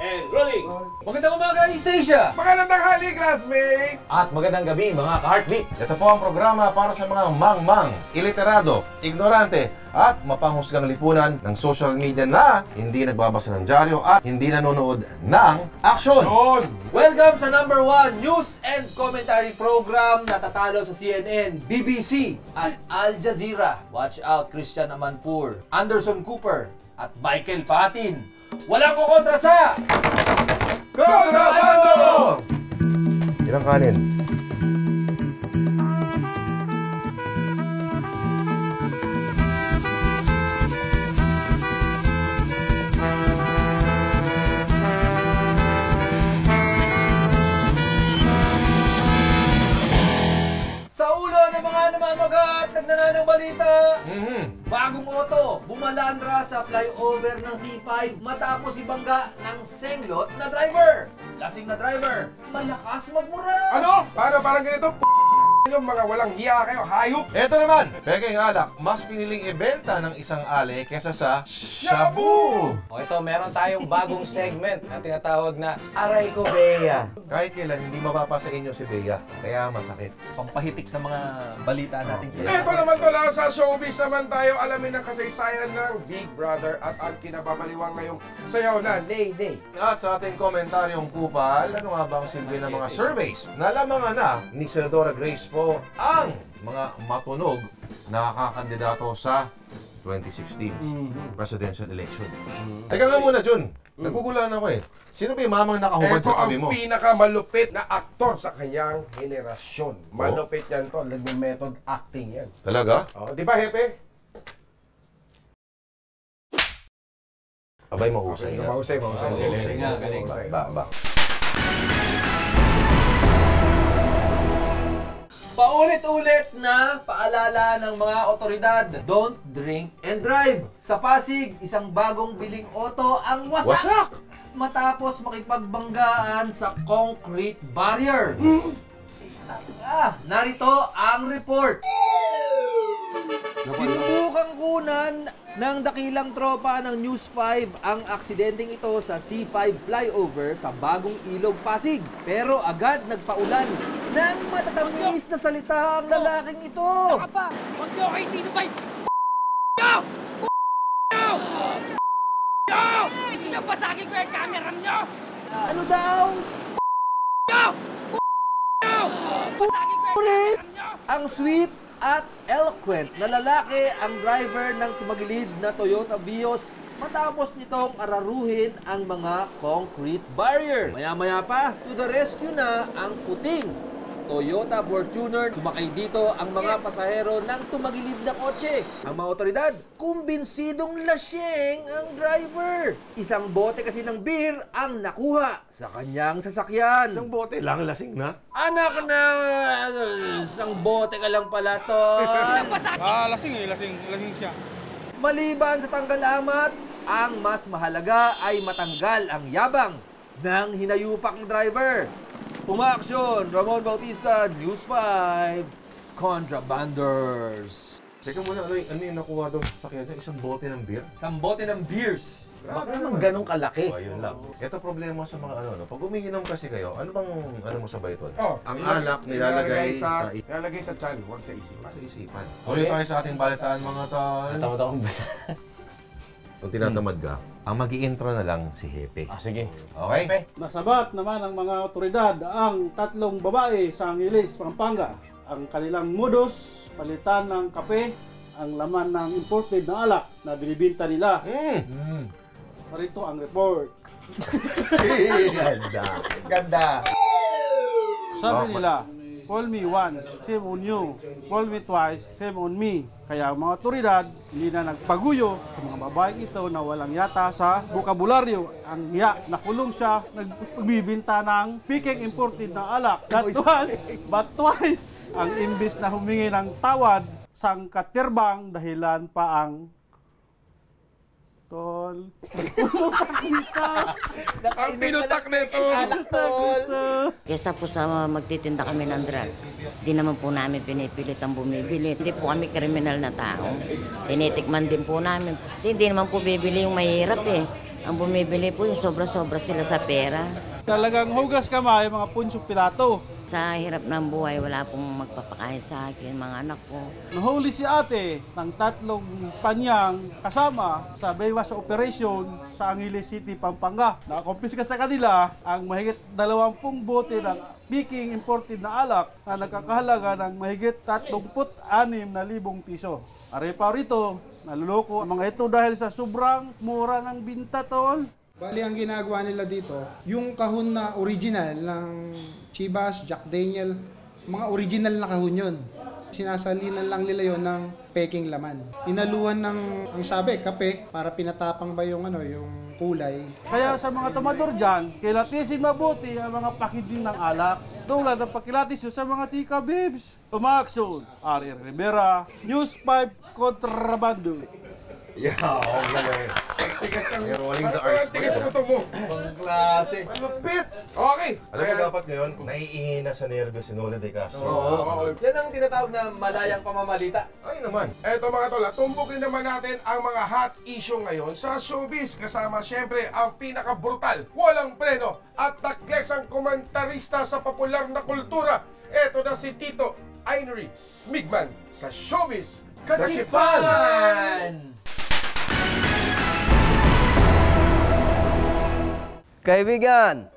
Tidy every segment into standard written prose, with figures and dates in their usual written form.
And rolling! Magandang umaga, East Asia! Magandang tanghali, classmate! At magandang gabi, mga ka-heartbeat! Ito po ang programa para sa mga mang-mang, iliterado, ignorante, at mapanghusgang lipunan ng social media na hindi nagbabasa ng dyaryo at hindi nanonood ng aksyon. Welcome sa #1 news and commentary program na tatalo sa CNN, BBC, at Al Jazeera. Watch out, Christian Amanpour, Anderson Cooper, at Michael Fatin. Walang kukontra sa... Kontrabando! Ilang kanin? Sa ulo ng mga namamagat, nagnananang balita, bagong auto, bumalandra sa flyover ng C5 matapos ibangga ng senglot na driver. Lasing na driver, malakas magmura. Ano? Parang ganito, yung mga walang hiya kayo, hayop! Ito naman, peking alak, mas piniling ibenta ng isang ale kesa sa shabu. O ito, meron tayong bagong segment na tinatawag na Aray Ko Bea. Kahit kailan hindi mapapa sa inyo si Bea, kaya masakit. Pampahitik ng mga balita natin. Ito naman pala sa showbiz naman tayo, alamin ang kasaysayan ng Big Brother at ang kinababaliwang ngayong sayaw na Nay Nay. At sa ating komentaryong kupal, ano nga ba ang silbi ng mga surveys? Nalamangan na ni Senadora Grace po ang mga matunog na kakakandidato sa 2016 presidential election. Teka nga muna, Jun. Nagugulan ako eh. Sino ba yung mamang nakahubad sa tabi mo? Ito ang pinakamalupit na aktor sa kanyang henerasyon. Malupit yan to. Nagme-method acting yan. Talaga? Oh, di ba, Hepe? Abay, mahusay nga. Mahusay. Galing. Ba. Paulit-ulit na paalala ng mga otoridad, don't drink and drive. Sa Pasig, isang bagong biling auto ang wasak! Matapos makipagbanggaan sa concrete barrier. Narito ang report. Sinubukang kunan ng dakilang tropa ng News 5 ang aksidenteng ito sa C5 flyover sa Bagong Ilog, Pasig. Pero agad nagpaulan ng matatamis na salita ang lalaking ito. Saka pa, huwag niyo kayo tinubay! Sinabasagin ko yung camera niyo! Ano daw? Basagin ko yung camera niyo! Ang sweet at eloquent na lalaki ang driver ng tumagilid na Toyota Vios matapos nitong araruhin ang mga concrete barrier. Maya-maya pa, to the rescue na ang puting Toyota Fortuner. Sumakay dito ang mga pasahero ng tumagilid na kotse. Ang mga otoridad, kumbinsidong lasyeng ang driver. Isang bote kasi ng beer ang nakuha sa kanyang sasakyan. Isang bote lang, lasing na. Anak na! Isang bote ka lang pala, tol. Lasing siya. Maliban sa tanggal amats, ang mas mahalaga ay matanggal ang yabang ng hinayupak ng driver. Umaaksyon, Ramon Bautista, News 5, Contrabanders. Teka muna, ano yung nakuha doon sa sakyan niya? Isang bote ng beer? Isang bote ng beers. Bakit naman ganun kalaki? Oh, yun lang. Ito problema sa mga ano. Pag umiinom kasi kayo, ano bang mo sa bayton? Oh, Ang alak nilalagay sa nilalagay sa tiyan, huwag sa isipan. sa isipan. Tuloy tayo sa ating balitaan, mga tol. Natamad akong basa. Kung tinatamad ka, ang mag-i-intro na lang si Hepe. Sige. Okay? Nasabat naman ng mga otoridad ang tatlong babae sa Angeles, Pampanga. Ang kanilang modus, palitan ng kape, ang laman ng imported na alak na binibinta nila. Narito ang report. Ganda. Sabi nila, call me once, shame on you. Call me twice, shame on me. Kaya ang mga otoridad, hindi na nagpaguyo sa mga babaeng ito na walang yata sa bokabularyo. Ang hiya, nakulong siya, nagbibinta ng piking imported na alak. Not once, but twice. Ang imbis na humingi ng tawad, sang katirbang dahilan pa ang tol. Ang pinutak nito! Kesa po sa magtitinda kami ng drugs, di naman po namin pinipilit ang bumibili. Hindi po kami kriminal na tao. Tinitikman din po namin. Kasi hindi naman po bibili yung mahirap eh. Ang bumibili po yung sobra-sobra sila sa pera. Talagang hugas kamay, mga Punsyo Pilato. Sa hirap ng buhay, wala pong magpapakain sa akin, mga anak ko. Nahuli si ate ng 3 panyang kasama sa Baywas Operation sa Angeles City, Pampanga. Nakakumpiska sa kanila ang mahigit 20 bote ng Peking imported na alak na nagkakahalaga ng mahigit 36,000 piso. Aray pa rito, naluloko ang mga ito dahil sa sobrang mura ng binta, tol. Bali, ang ginagawa nila dito, yung kahon na original ng Chivas, Jack Daniel, mga original na kahon yun. Sinasalinan lang nila yon ng peking laman. Inaluhan ng, ang sabi, kape, para pinatapang ba yung, yung kulay. Kaya sa mga tomador dyan, kilatisin mabuti ang mga packaging ng alak. Tulad ng pagkilatis sa mga tika babes. Umaksyon, R.R. Rivera, News 5 Kontrabando. Yeah, okay. Tigas ang... You're rolling the R's. Tigas mo ito mo. Ang klase. Malupit! Okay. Alam mo dapat ngayon, naiihi na sa nervyos si Noli De Castro. Oo. Yan ang tinatawag na malayang pamamalita. Ay naman. Eto mga tol, tumbukin naman natin ang mga hot issue ngayon sa showbiz. Kasama syempre ang pinaka-brutal, walang preno at taklesang komentarista sa popular na kultura. Eto na si Tito Ainery Smigman sa showbiz Kachipan! Kaibigan,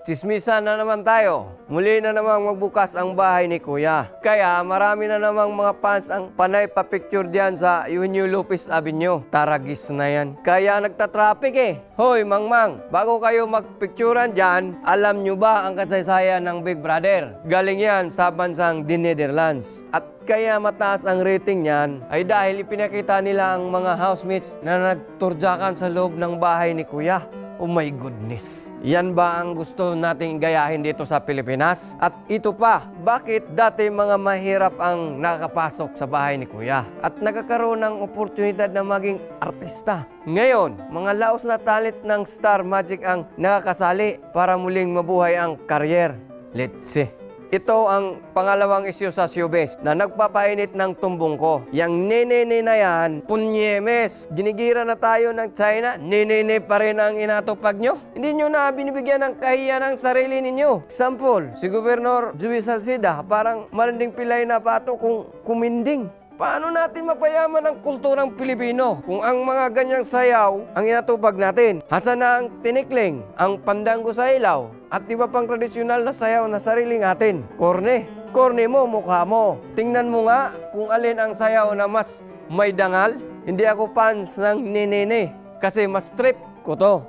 tsismisan na naman tayo. Muli na namang magbukas ang bahay ni Kuya. Kaya marami na namang mga fans ang panay pa-picture diyan sa Eugenio Lopez Avenue. Taragis na yan. Kaya nagtatraffic eh. Hoy, Mangmang, bago kayo magpicturan diyan, alam nyo ba ang kasaysayan ng Big Brother? Galing yan sa bansang The Netherlands. At kaya mataas ang rating niyan ay dahil ipinakita nila ang mga housemates na nagturjakan sa loob ng bahay ni Kuya. Oh my goodness. Yan ba ang gusto nating gayahin dito sa Pilipinas? At ito pa, bakit dati mga mahirap ang nakakapasok sa bahay ni Kuya at nagkakaroon ng oportunidad na maging artista? Ngayon, mga laos na talent ng Star Magic ang nakakasali para muling mabuhay ang karyer. Let's see. Ito ang pangalawang isyu sa showbiz na nagpapainit ng tumbong ko. Yang nenene na yan, punyemes. Ginigira na tayo ng China, nenene pa rin ang inatupag nyo. Hindi nyo na binibigyan ng kahiyan ng sarili ninyo. Example, si Gobernador Joey Salcida, parang marinding pilay na pato kung kuminding. Paano natin mapayaman ang kulturang Pilipino kung ang mga ganyang sayaw ang inatupag natin? Hasa na ang tinikling, ang pandango sa ilaw, at iba pang tradisyonal na sayaw na sariling atin. Korne. Korne mo, mukha mo. Tingnan mo nga kung alin ang sayaw na mas may dangal. Hindi ako fans ng nenene kasi mas trip ko to.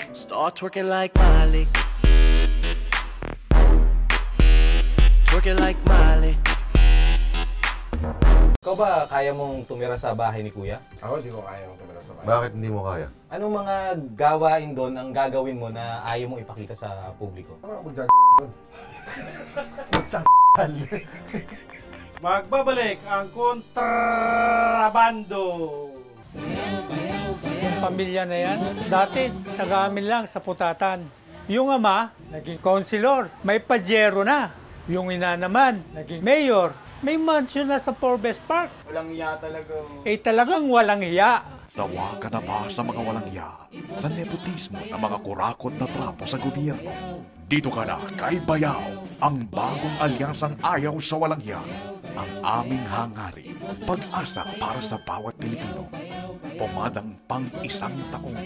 Start twerking like Miley. Twerking like Miley. Ikaw ba kaya mong tumira sa bahay ni Kuya? Ako, di ko kaya tumira sa bahay. Bakit hindi mo kaya? Anong mga gawain doon ang gagawin mo na ayaw mong ipakita sa publiko? Ako dyan doon. Magbabalik ang Kontrabando. Yung pamilya na yan, dati taga-amin lang sa Putatan. Yung ama, naging konsilor, may pajero na. Yung ina naman, naging mayor. May mansion na sa Forbes Park. Walang iya talaga. Eh talagang walang iya. Sawa ka na ba sa mga walang iya? Sa nepotismo ng mga kurakot na trapo sa gobyerno? Dito ka na kay Bayaw, ang bagong alyansang ayaw sa walang iya. Ang aming hangarin, pag-asa para sa bawat Pilipino. Pumadang pang-1 taon.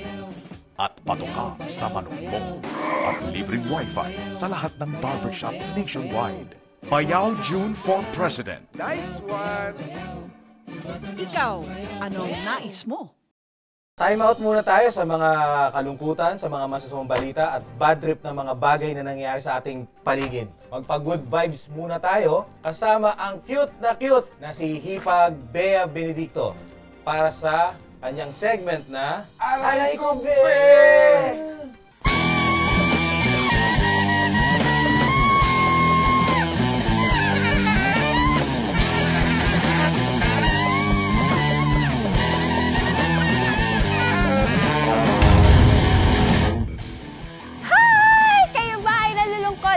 At patuka sa manok mo. At libreng wifi sa lahat ng barbershop nationwide. Bayaw June for President. Nice one! Ikaw, anong nais mo? Time out muna tayo sa mga kalungkutan, sa mga masasamang balita at bad trip na mga bagay na nangyayari sa ating paligid. Magpa-good vibes muna tayo kasama ang cute na si Hipag Bea Benedicto para sa kanyang segment na Aray Ko Be!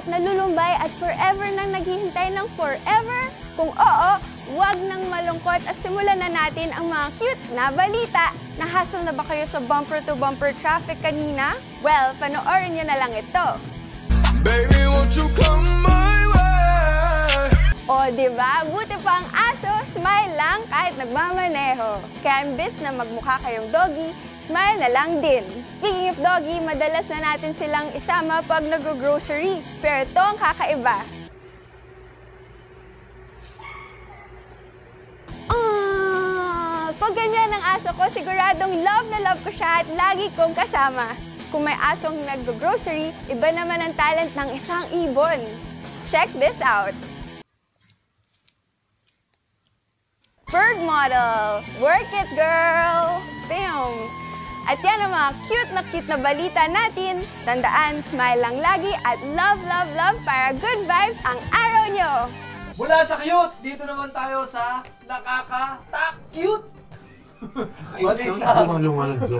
Nalulumbay at forever nang naghihintay ng forever? Kung oo, Huwag nang malungkot at simulan na natin ang mga cute na balita. Nahassle na ba kayo sa bumper-to-bumper traffic kanina? Well, panoorin nyo na lang ito. Baby, won't you come my way? O, diba? Buti pa ang aso, smile lang kahit nagmamaneho. Kaya imbis na magmukha kayong doggy, smile na lang din. Speaking of doggy, madalas na natin silang isama pag nag-grocery. Pero ito ang kakaiba. Pag ganyan ang aso ko, siguradong love na love ko siya at lagi kong kasama. Kung may asong nag-grocery, iba naman ang talent ng isang ibon. Check this out. Bird model. Work it, girl! Bam! At yan ang mga cute na balita natin. Tandaan, smile lang lagi at love, love, love para good vibes ang araw nyo. Mula sa cute, dito naman tayo sa nakaka-cute. Balitang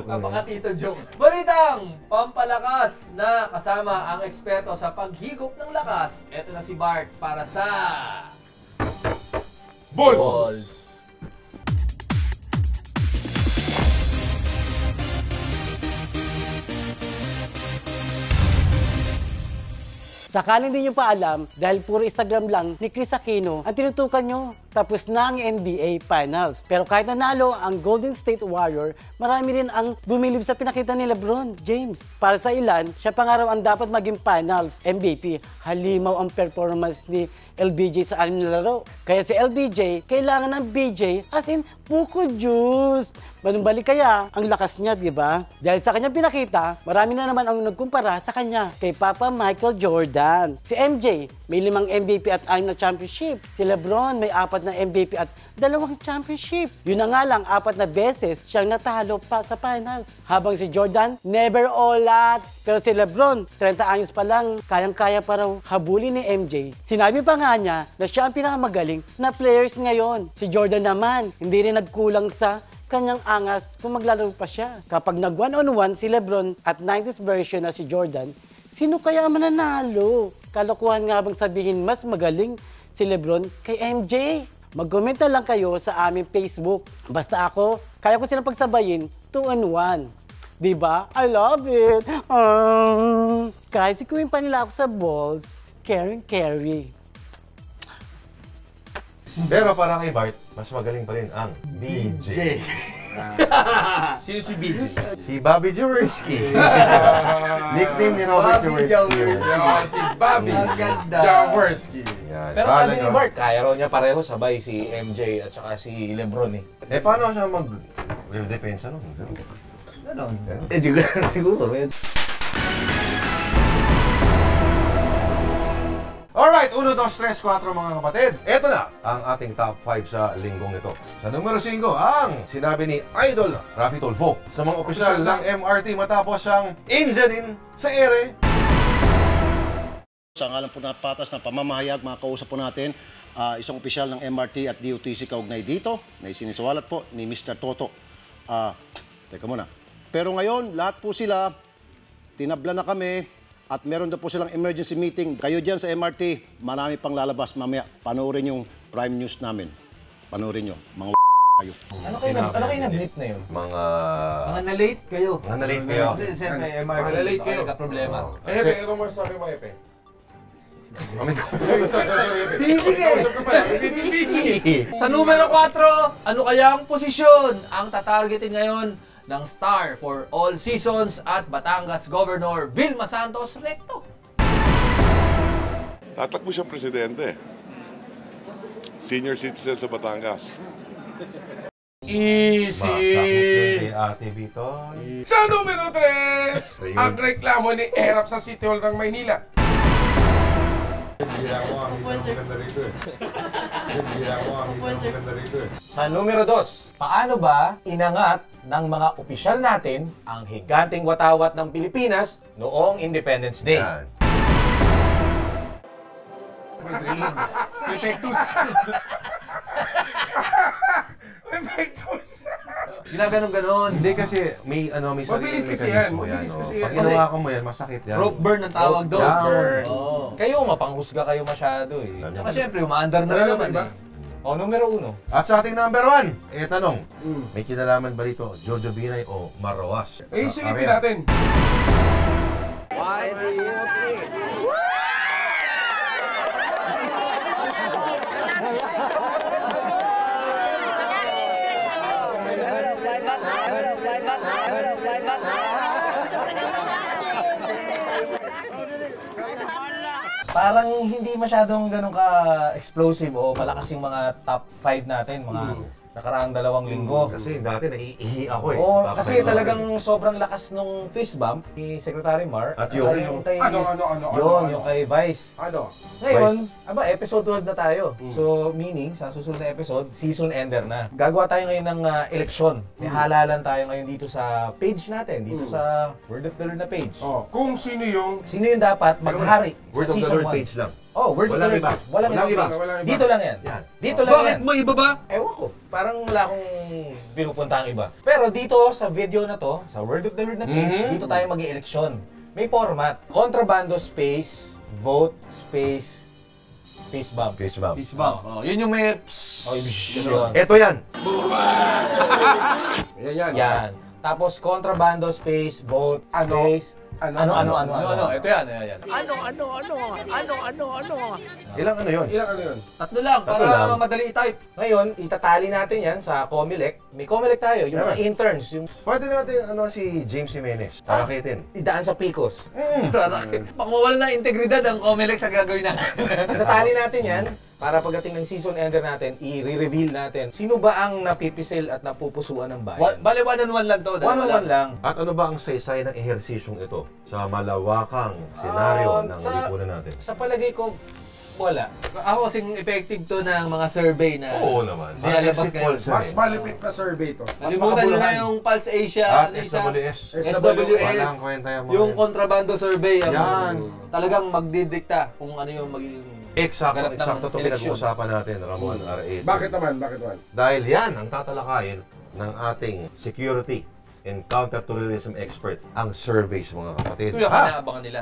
napaka-tito joke. Balitang pampalakas na kasama ang eksperto sa paghigop ng lakas. Ito na si Bart para sa Balls! Sakaling din nyo pa alam, dahil puro Instagram lang ni Chris Aquino ang tinutukan nyo. Tapos na ang NBA Finals. Pero kahit nanalo ang Golden State Warrior, marami rin ang bumilib sa pinakita ni LeBron James. Para sa ilan, siya pa nga raw ang dapat maging Finals MVP. Halimaw ang performance ni LBJ sa 6 na laro. Kaya si LBJ, kailangan ng BJ as in buko juice. Manumbalik kaya ang lakas niya, di ba? Dahil sa kanyang pinakita, marami na naman ang nagkumpara sa kanya kay Papa Michael Jordan. Si MJ, may 5 MVP at 6 na championship. Si LeBron, may 4 na MVP at 2 championship. Yun na nga lang, 4 na beses siyang natalo pa sa finals. Habang si Jordan, never all that. Pero si LeBron, 30 anyos pa lang, kayang-kaya pa raw habulin ni MJ. Sinabi pa nga niya na siya ang pinakamagaling na players ngayon. Si Jordan naman, hindi rin nagkulang sa kanyang angas kung maglalaro pa siya. Kapag nag-1-on-1 si LeBron at 90s version na si Jordan, sino kaya mananalo? Kalokohan nga bang sabihin mas magaling si LeBron kay MJ? Mag-comment na lang kayo sa aming Facebook. Basta ako, kaya ko silang pagsabayin 2-on-1. Diba? I love it! Kahit si Queen pa nila ako sa balls, carry. Pero para kay Bart, mas magaling pa rin ang BJ. Sino si BJ? Si Bobby Jaworski. Nickname ni Robert Jaworski. Si Bobby Jaworski. Pero sabi ni Bart, kaya raw niya pareho sabay si MJ at saka si LeBron eh. Eh paano siya mag-depensa nun? Ganon. Siguro. Alright, 1, 2, 3, 4 mga kapatid. Ito na ang ating top 5 sa linggong ito. Sa numero 5, ang sinabi ni Idol Raffy Tulfo sa mga opisyal ng MRT matapos siyang injurin sa ere. Sa ngalan po na patas ng pamamahayag, mga kausap po natin, isang opisyal ng MRT at DOTC kaugnay dito, na isinisawalat po ni Mr. Toto. Teka muna. Pero ngayon, lahat po sila, tinabla na kami, at meron na po silang emergency meeting. Kayo dyan sa MRT, marami pang lalabas mamaya. Panoorin yung prime news namin. Panoorin nyo, mga kayo. Ano kayo na-blip na yun? Mga na-late kayo. Mga na-late kayo. Kasi siyempre, MRT, Mga na-late kayo. problema. Epe, ano mo sabi mo, Epe? Busy ka Sa numero 4, ano kaya ang posisyon ang tatargetin ngayon ng star for all seasons at Batangas Governor Vilma Santos Recto? Tatakbo siyang presidente. Senior citizen sa Batangas. Easy! Ate Bitoy. Sa numero 3, ang reklamo ni Erap sa City Hall ng Maynila. Sa numero 2, paano ba inangat ng mga opisyal natin ang higanting watawat ng Pilipinas noong Independence Day? Perfectus. Perfectus. Ginaganon-ganon. Hindi kasi may Mabilis sariling kasi yan. mekanismo yan. Mabilis kasi Pag yan. ginawa ko mo yan, masakit yan. Rope burn ang tawag doon. Rope burn. Oo. Kayo, mapanghusga kayo masyado eh. Tsaka syempre, umaandar na rin naman eh. O, numero 1. At sa ating number 1, tanong, may kinalaman ba dito, Jojo Binay o Marawas? Silipin natin. 5, 4, 3. Parang hindi masyadong ganun ka-explosive o malakas yung mga top 5 natin, mga nakaraang 2 linggo. Kasi dati naiihi ako eh. Oo, kasi talagang sobrang lakas nung fist bump ni Secretary Mar. At yung kay... Ano? Yung kay Vice. Ano? Ngayon, episode 12 na tayo. So, meaning, sa susunod na episode, season ender na. Gagawa tayo ngayon ng eleksyon. May halalan tayo ngayon dito sa page natin, dito sa Word of the Lord na page. Kung sino yung dapat maghari Word sa of the season Lord 1. page lang. Oh, Word of the Lord. Walang iba. Walang iba. Dito lang yan. Dito lang yan. Bakit mo iba ba? Ewan ko. Parang wala akong pinupunta ang iba. Pero dito sa video na to, sa Word of the Lord na page, dito tayo mag-i-eleksyon. May format. Kontrabando space, vote space, face bump. Face bump. Face bump. Yun yung may... Ito yan. Yan. Tapos kontrabando space, vote space, ano. Ito yan. Ilang ano yun? Tatlo lang, para madali i-type. Ngayon, itatali natin yan sa Comelec. May Comelec tayo, yung mga interns. Pwede natin si James Jimenez. Tarakitin. Idaan sa Picos. Baka mawala na integridad ang Comelec sa gagawin natin. Itatali natin yan. Para pagdating ng season ender natin, i-reveal natin sino ba ang napipisil at napupusuan ng bayan. Bale, 1-on-1 lang to. 1-on-1 lang. At ano ba ang saysay ng ehersisyong ito sa malawakang senaryo ng lipunan natin? Sa palagay ko, wala. Ako kasing effective to ng mga survey na... Oo naman. Nilalabas kayo. Mas malipit na survey to. Nalimutan nyo na yung Pulse Asia. At SWS. SWS. Yung kontrabando survey. Yan. Talagang magdidikta kung ano yung magiging... Eksakto ito pinag-uusapan natin, Ramon R.A. Bakit naman? Dahil yan ang tatalakayin ng ating security and counter-terrorism expert, ang surveys, mga kapatid. Ito yung kinaabangan nila.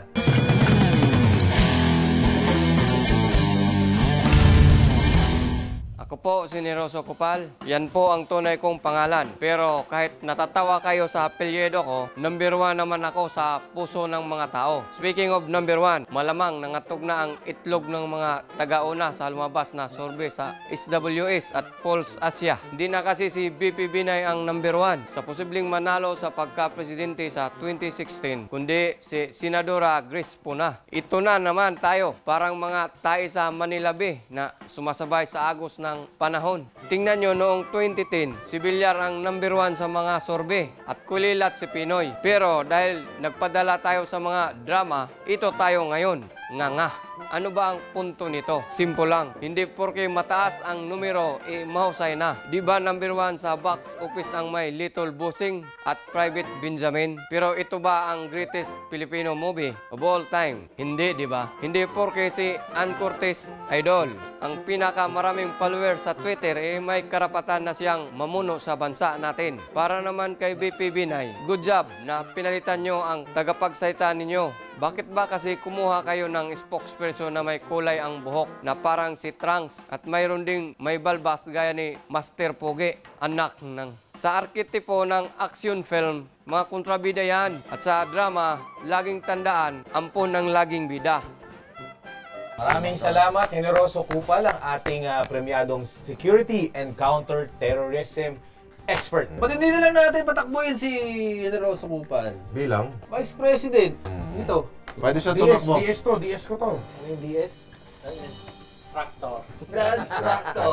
Ako po si Neroso Kupal. Yan po ang tunay kong pangalan. Pero kahit natatawa kayo sa apelyido ko, number 1 naman ako sa puso ng mga tao. Speaking of number 1, malamang nangatog na ang itlog ng mga taga-una sa lumabas na survey sa SWS at Pulse Asia. Hindi na kasi si BP Binay ang number 1 sa posibleng manalo sa pagka-presidente sa 2016, kundi si Senadora Grace Puna. Ito na naman tayo, parang mga tae sa Manila Bay na sumasabay sa agos ng panahon. Tingnan nyo, noong 2010, si Villar ang number 1 sa mga survey at kulilat si Pinoy. Pero dahil nagpadala tayo sa mga drama, ito tayo ngayon. Nga. Ano ba ang punto nito? Simple lang. Hindi porke mataas ang numero, mahusay na. Di ba number 1 sa box office ang may Little Bossing at Private Benjamin? Pero ito ba ang greatest Filipino movie of all time? Hindi, di ba? Hindi porke si Ann Curtis Idol, ang pinakamaraming followers sa Twitter, may karapatan na siyang mamuno sa bansa natin. Para naman kay BP Binay, good job na pinalitan nyo ang tagapagsalita ninyo. Bakit ba kasi kumuha kayo ng spokesperson na may kulay ang buhok na parang si Trunks at mayroon ding may balbas gaya ni Master Pogi? Anak ng... Sa arketipo ng action film, mga kontrabida yan. At sa drama, laging tandaan, ampon ng laging bida. Maraming salamat, Generoso Kupal, ang ating premiadong security and counter-terrorism expert. Ba't hindi na lang natin patakbuhin si Generoso Kupal? Bilang? Vice President. Ito. Pwede siya tumakbo. DS ko to. Ano yung DS? Instructor. Instructor.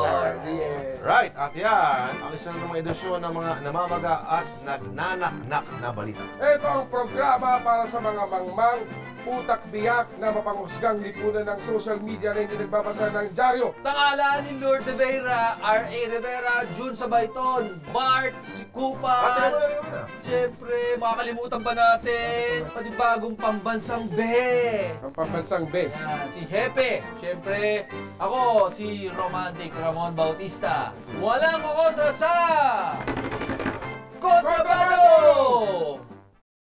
Right, at yan, ang isang namang edisyon ng mga namamaga at nagnanaknak na balita. Ito ang programa para sa mga mangmang, utak biyak na mapanghusgang lipunan ng social media na hindi nagbabasa ng dyaryo. Sa ngalan ni Lord Rivera, R.A. Rivera, June Sabayton, Bart, si Kupal. Siyempre, makakalimutan ba natin? Panibagong pambansang be. Ang pambansang be. Yan, si Hepe. Siyempre, ako, si Romantic Ramon Bautista. Walang kukontra sa... Kontrabando!